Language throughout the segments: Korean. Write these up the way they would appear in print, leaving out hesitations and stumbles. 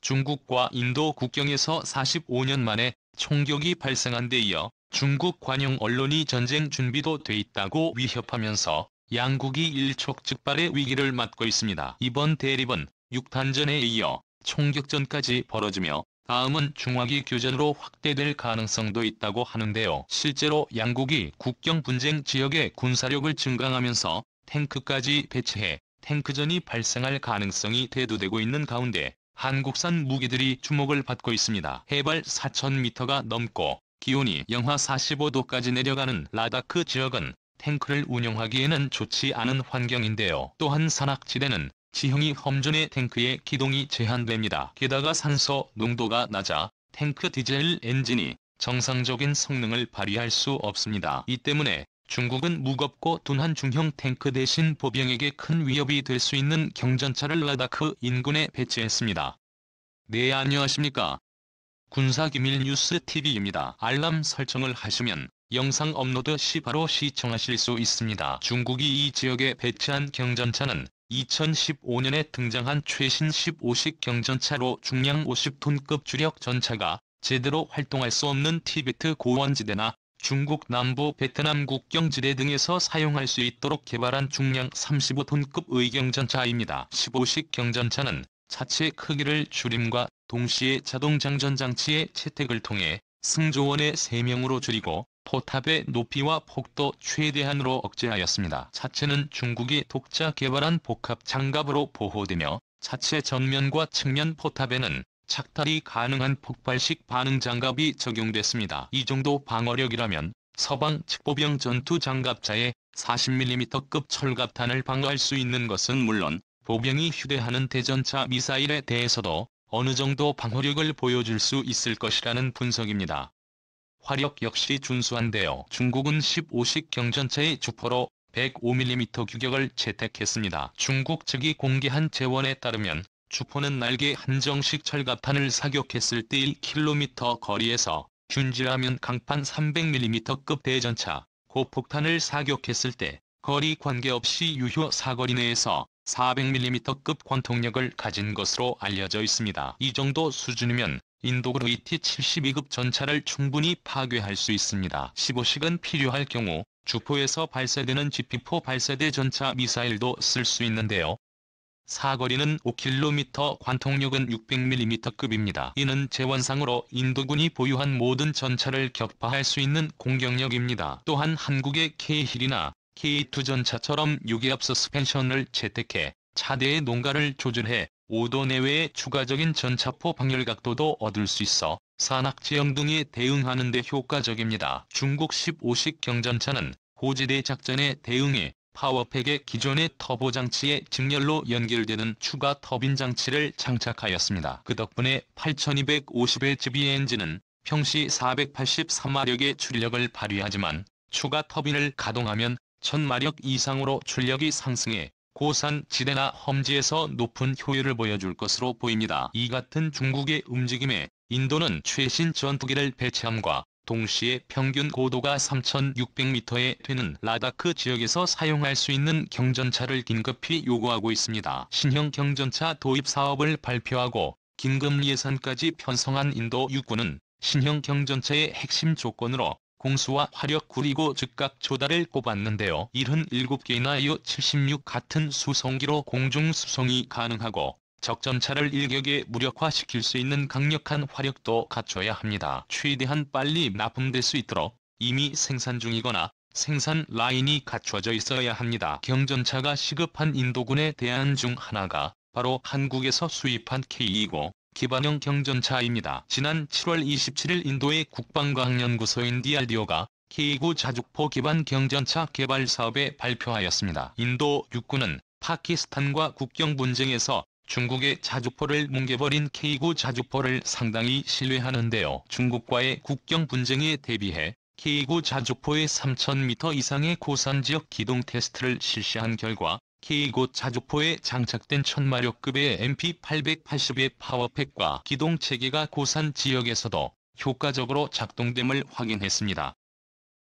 중국과 인도 국경에서 45년 만에 총격이 발생한 데 이어 중국 관영 언론이 전쟁 준비도 돼 있다고 위협하면서 양국이 일촉즉발의 위기를 맞고 있습니다. 이번 대립은 6단전에 이어 총격전까지 벌어지며 다음은 중화기 교전으로 확대될 가능성도 있다고 하는데요. 실제로 양국이 국경 분쟁 지역의 군사력을 증강하면서 탱크까지 배치해 탱크전이 발생할 가능성이 대두되고 있는 가운데 한국산 무기들이 주목을 받고 있습니다. 해발 4,000m가 넘고 기온이 영하 45도까지 내려가는 라다크 지역은 탱크를 운영하기에는 좋지 않은 환경인데요. 또한 산악지대는 지형이 험준해 탱크의 기동이 제한됩니다. 게다가 산소 농도가 낮아 탱크 디젤 엔진이 정상적인 성능을 발휘할 수 없습니다. 이 때문에 중국은 무겁고 둔한 중형 탱크 대신 보병에게 큰 위협이 될 수 있는 경전차를 라다크 인근에 배치했습니다. 네, 안녕하십니까. 군사기밀 뉴스 TV입니다. 알람 설정을 하시면 영상 업로드 시 바로 시청하실 수 있습니다. 중국이 이 지역에 배치한 경전차는 2015년에 등장한 최신 15식 경전차로 중량 50톤급 주력 전차가 제대로 활동할 수 없는 티베트 고원지대나 중국 남부 베트남 국경지대 등에서 사용할 수 있도록 개발한 중량 35톤급 의경전차입니다. 15식 경전차는 차체 크기를 줄임과 동시에 자동 장전 장치의 채택을 통해 승조원의 3명으로 줄이고 포탑의 높이와 폭도 최대한으로 억제하였습니다. 차체는 중국이 독자 개발한 복합 장갑으로 보호되며 차체 전면과 측면 포탑에는 착탈이 가능한 폭발식 반응 장갑이 적용됐습니다. 이 정도 방어력이라면 서방 측보병 전투 장갑차에 40mm급 철갑탄을 방어할 수 있는 것은 물론 보병이 휴대하는 대전차 미사일에 대해서도 어느 정도 방어력을 보여줄 수 있을 것이라는 분석입니다. 화력 역시 준수한데요. 중국은 15식 경전차의 주포로 105mm 규격을 채택했습니다. 중국 측이 공개한 재원에 따르면 주포는 날개 한정식 철갑탄을 사격했을 때 1km 거리에서 균질하면 강판 300mm급 대전차, 고폭탄을 사격했을 때 거리 관계없이 유효 사거리 내에서 400mm급 관통력을 가진 것으로 알려져 있습니다. 이 정도 수준이면 인도그루이 T-72급 전차를 충분히 파괴할 수 있습니다. 15식은 필요할 경우 주포에서 발사되는 GP4 발사대 전차 미사일도 쓸 수 있는데요. 사거리는 5km, 관통력은 600mm급입니다. 이는 재원상으로 인도군이 보유한 모든 전차를 격파할 수 있는 공격력입니다. 또한 한국의 K-힐이나 K2 전차처럼 유기압 서스펜션을 채택해 차대의 농가를 조절해 5도 내외의 추가적인 전차포 방열 각도도 얻을 수 있어 산악지형 등에 대응하는 데 효과적입니다. 중국 15식 경전차는 호지대 작전에 대응해 파워팩의 기존의 터보 장치에 직렬로 연결되는 추가 터빈 장치를 장착하였습니다. 그 덕분에 8250Hz 엔진은 평시 483마력의 출력을 발휘하지만 추가 터빈을 가동하면 1000마력 이상으로 출력이 상승해 고산 지대나 험지에서 높은 효율을 보여줄 것으로 보입니다. 이 같은 중국의 움직임에 인도는 최신 전투기를 배치함과 동시에 평균 고도가 3,600m에 되는 라다크 지역에서 사용할 수 있는 경전차를 긴급히 요구하고 있습니다. 신형 경전차 도입 사업을 발표하고 긴급 예산까지 편성한 인도 육군은 신형 경전차의 핵심 조건으로 공수와 화력 그리고 즉각 조달을 꼽았는데요. 77개나 U-76 같은 수송기로 공중 수송이 가능하고 적전차를 일격에 무력화시킬 수 있는 강력한 화력도 갖춰야 합니다. 최대한 빨리 납품될 수 있도록 이미 생산 중이거나 생산 라인이 갖춰져 있어야 합니다. 경전차가 시급한 인도군의 대안 중 하나가 바로 한국에서 수입한 K-20 기반형 경전차입니다. 지난 7월 27일 인도의 국방과학연구소인 DRDO가 K-9 자주포 기반 경전차 개발 사업에 발표하였습니다. 인도 육군은 파키스탄과 국경 분쟁에서 중국의 자주포를 뭉개버린 K-9 자주포를 상당히 신뢰하는데요. 중국과의 국경 분쟁에 대비해 K-9 자주포의 3000m 이상의 고산지역 기동 테스트를 실시한 결과 K-9 자주포에 장착된 1000마력급의 MP880의 파워팩과 기동체계가 고산 지역에서도 효과적으로 작동됨을 확인했습니다.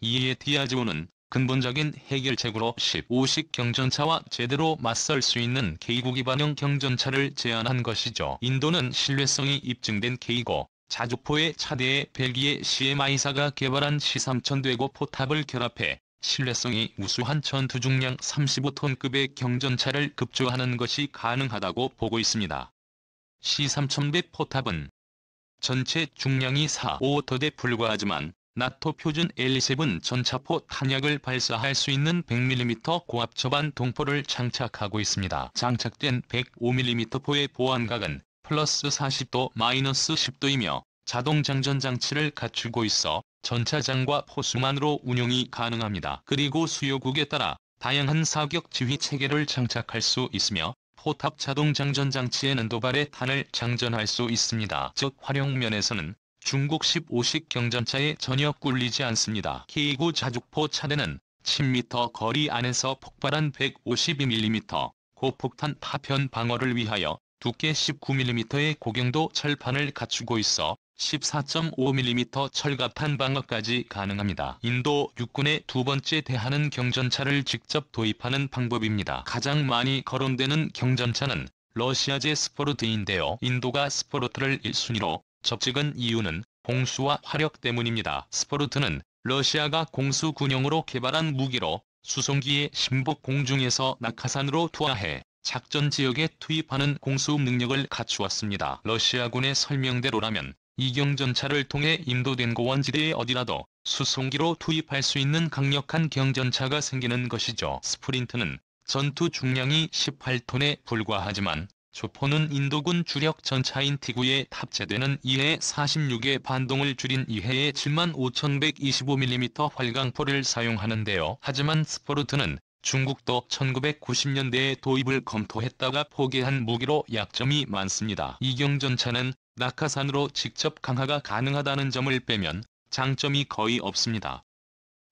이에 DRDO는 근본적인 해결책으로 15식 경전차와 제대로 맞설 수 있는 K구 기반형 경전차를 제안한 것이죠. 인도는 신뢰성이 입증된 K고 자주포의 차대에 벨기에 CMI사가 개발한 C3000대고 포탑을 결합해 신뢰성이 우수한 전투 중량 35톤급의 경전차를 급조하는 것이 가능하다고 보고 있습니다. C3000대 포탑은 전체 중량이 4-5톤에 불과하지만 나토 표준 L7 전차포 탄약을 발사할 수 있는 100mm 고압 저반 동포를 장착하고 있습니다. 장착된 105mm포의 보안각은 플러스 40도 마이너스 10도이며 자동 장전 장치를 갖추고 있어 전차장과 포수만으로 운용이 가능합니다. 그리고 수요국에 따라 다양한 사격 지휘 체계를 장착할 수 있으며 포탑 자동 장전 장치에는 도발의 탄을 장전할 수 있습니다. 즉 활용 면에서는 중국 15식 경전차에 전혀 꿀리지 않습니다. K구 자주포 차대는 10m 거리 안에서 폭발한 152mm 고폭탄 파편 방어를 위하여 두께 19mm의 고경도 철판을 갖추고 있어 14.5mm 철갑탄 방어까지 가능합니다. 인도 육군의 두 번째 대하는 경전차를 직접 도입하는 방법입니다. 가장 많이 거론되는 경전차는 러시아제 스포르트인데요. 인도가 스포르트를 1순위로 접찍은 이유는 공수와 화력 때문입니다. 스포르트는 러시아가 공수 군용으로 개발한 무기로 수송기의 신복 공중에서 낙하산으로 투하해 작전 지역에 투입하는 공수 능력을 갖추었습니다. 러시아군의 설명대로라면 이 경전차를 통해 인도된 고원지대의 어디라도 수송기로 투입할 수 있는 강력한 경전차가 생기는 것이죠. 스프린트는 전투 중량이 18톤에 불과하지만 조포는 인도군 주력 전차인 T9에 탑재되는 2해 46의 반동을 줄인 2해의 75,125mm 활강포를 사용하는데요. 하지만 스포르트는 중국도 1990년대에 도입을 검토했다가 포기한 무기로 약점이 많습니다. 이 경전차는 낙하산으로 직접 강화가 가능하다는 점을 빼면 장점이 거의 없습니다.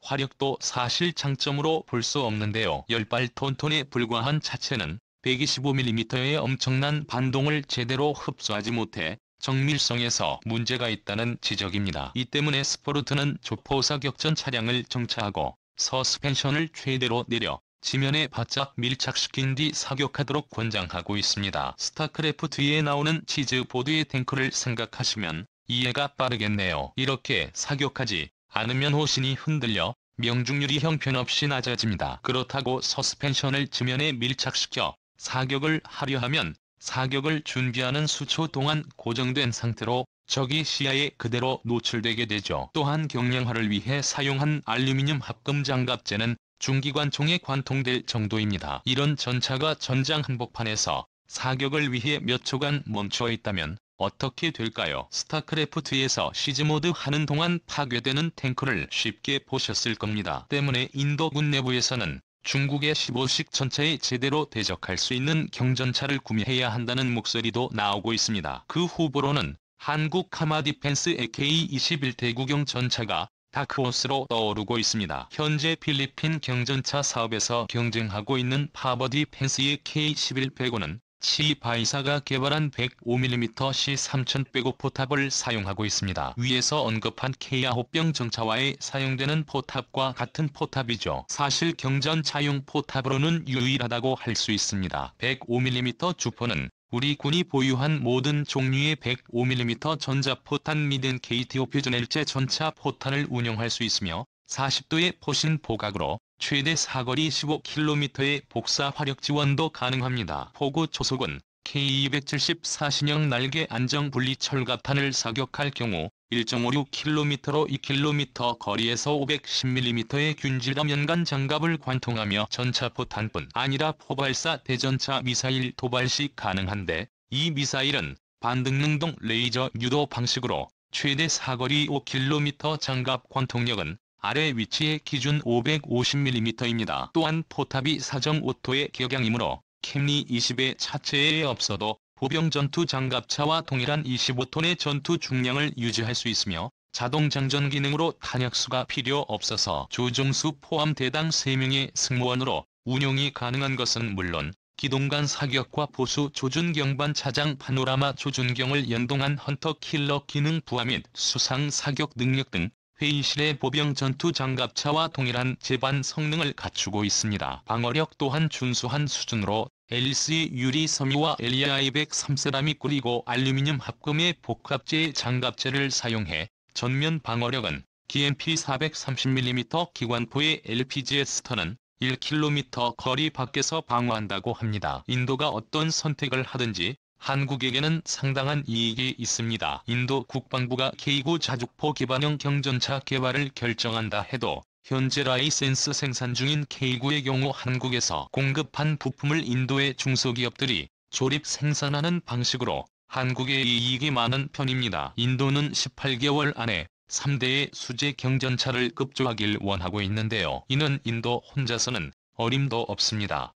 화력도 사실 장점으로 볼 수 없는데요. 18톤에 불과한 차체는 125mm의 엄청난 반동을 제대로 흡수하지 못해 정밀성에서 문제가 있다는 지적입니다. 이 때문에 스포르트는 조포 사격전 차량을 정차하고 서스펜션을 최대로 내려 지면에 바짝 밀착시킨 뒤 사격하도록 권장하고 있습니다. 스타크래프트에 나오는 치즈보드의 탱크를 생각하시면 이해가 빠르겠네요. 이렇게 사격하지 않으면 호신이 흔들려 명중률이 형편없이 낮아집니다. 그렇다고 서스펜션을 지면에 밀착시켜 사격을 하려 하면 사격을 준비하는 수초 동안 고정된 상태로 적이 시야에 그대로 노출되게 되죠. 또한 경량화를 위해 사용한 알루미늄 합금 장갑재는 중기관총에 관통될 정도입니다. 이런 전차가 전장 한복판에서 사격을 위해 몇 초간 멈춰 있다면 어떻게 될까요? 스타크래프트에서 시즈모드 하는 동안 파괴되는 탱크를 쉽게 보셨을 겁니다. 때문에 인도군 내부에서는 중국의 15식 전차에 제대로 대적할 수 있는 경전차를 구매해야 한다는 목소리도 나오고 있습니다. 그 후보로는 한국 카마 디펜스 AK-21 대구경 전차가 다크호스로 떠오르고 있습니다. 현재 필리핀 경전차 사업에서 경쟁하고 있는 파버 디펜스의 K11-105는 치바이사가 개발한 105mm C3000 포탑을 사용하고 있습니다. 위에서 언급한 K아호병 전차와에 사용되는 포탑과 같은 포탑이죠. 사실 경전차용 포탑으로는 유일하다고 할 수 있습니다. 105mm 주포는 우리 군이 보유한 모든 종류의 105mm 전자포탄 및은 KTO 표준 일제 전차 포탄을 운용할 수 있으며 40도의 포신 포각으로 최대 사거리 15km의 복사 화력 지원도 가능합니다. 포구 초속은 K274 신형 날개 안정 분리 철갑탄을 사격할 경우 1.56km로 2km 거리에서 510mm의 균질감 연간 장갑을 관통하며 전차포탄뿐 아니라 포발사 대전차 미사일 도발 시 가능한데 이 미사일은 반등능동 레이저 유도 방식으로 최대 사거리 5km 장갑 관통력은 아래 위치의 기준 550mm입니다. 또한 포탑이 4.5토의 격양이므로 캠리 20의 차체에 없어도 보병 전투 장갑차와 동일한 25톤의 전투 중량을 유지할 수 있으며 자동 장전 기능으로 탄약수가 필요 없어서 조종수 포함 대당 3명의 승무원으로 운용이 가능한 것은 물론 기동간 사격과 보수 조준경반 차장 파노라마 조준경을 연동한 헌터 킬러 기능 부하 및 수상 사격 능력 등 회의실의 보병 전투 장갑차와 동일한 제반 성능을 갖추고 있습니다. 방어력 또한 준수한 수준으로 앨리스의 유리 섬유와 LEI-103 세라믹 그리고 알루미늄 합금의 복합재 장갑재를 사용해 전면 방어력은 GMP 430mm 기관포의 LPGS터는 1km 거리 밖에서 방어한다고 합니다. 인도가 어떤 선택을 하든지 한국에게는 상당한 이익이 있습니다. 인도 국방부가 K9 자주포 기반형 경전차 개발을 결정한다 해도 현재 라이센스 생산 중인 K9의 경우 한국에서 공급한 부품을 인도의 중소기업들이 조립 생산하는 방식으로 한국에 이익이 많은 편입니다. 인도는 18개월 안에 3대의 수제 경전차를 급조하길 원하고 있는데요. 이는 인도 혼자서는 어림도 없습니다.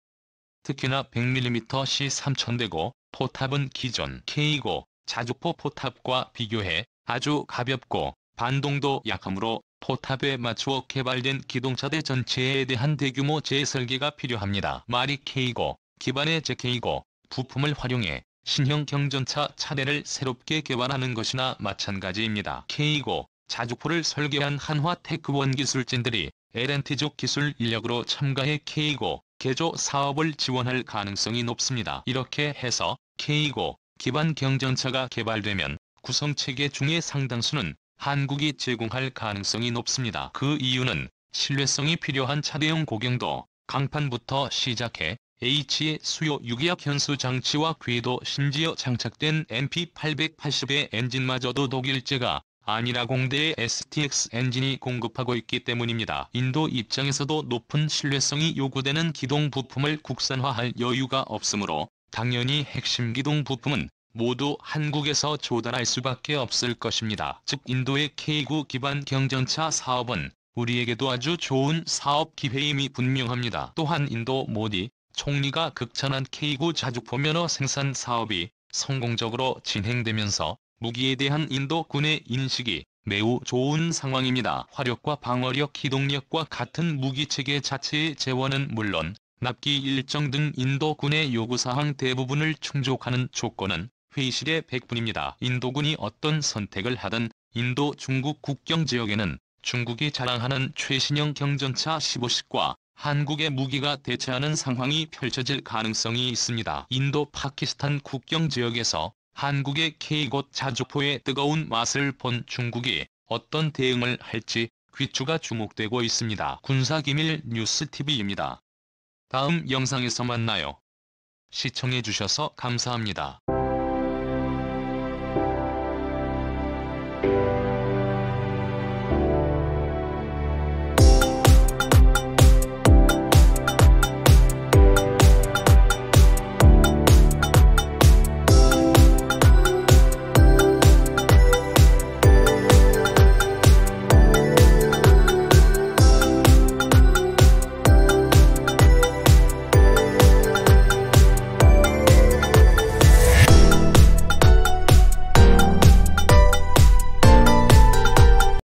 특히나 100mm C3000대고 포탑은 기존 K9 자주포 포탑과 비교해 아주 가볍고 반동도 약하므로 포탑에 맞추어 개발된 기동차대 전체에 대한 대규모 재설계가 필요합니다. 말이 K9 기반의 JK9 부품을 활용해 신형 경전차 차대를 새롭게 개발하는 것이나 마찬가지입니다. K9 자주포를 설계한 한화테크원 기술진들이 L&T족 기술 인력으로 참가해 K9 개조 사업을 지원할 가능성이 높습니다. 이렇게 해서 K9 기반 경전차가 개발되면 구성체계 중의 상당수는 한국이 제공할 가능성이 높습니다. 그 이유는 신뢰성이 필요한 차대용 고경도, 강판부터 시작해 H의 수요 유기압 현수 장치와 궤도 심지어 장착된 MP880의 엔진마저도 독일제가 아니라 공대의 STX 엔진이 공급하고 있기 때문입니다. 인도 입장에서도 높은 신뢰성이 요구되는 기동 부품을 국산화할 여유가 없으므로 당연히 핵심 기동 부품은 모두 한국에서 조달할 수밖에 없을 것입니다. 즉 인도의 K9 기반 경전차 사업은 우리에게도 아주 좋은 사업 기회임이 분명합니다. 또한 인도 모디 총리가 극찬한 K9 자주포 면허 생산 사업이 성공적으로 진행되면서 무기에 대한 인도군의 인식이 매우 좋은 상황입니다. 화력과 방어력, 기동력과 같은 무기체계 자체의 재원은 물론 납기 일정 등 인도군의 요구사항 대부분을 충족하는 조건은 회의실의 100분입니다. 인도군이 어떤 선택을 하든 인도 중국 국경 지역에는 중국이 자랑하는 최신형 경전차 15식과 한국의 무기가 대체하는 상황이 펼쳐질 가능성이 있습니다. 인도 파키스탄 국경 지역에서 한국의 K9 자주포의 뜨거운 맛을 본 중국이 어떤 대응을 할지 귀추가 주목되고 있습니다. 군사기밀 뉴스TV입니다. 다음 영상에서 만나요. 시청해주셔서 감사합니다.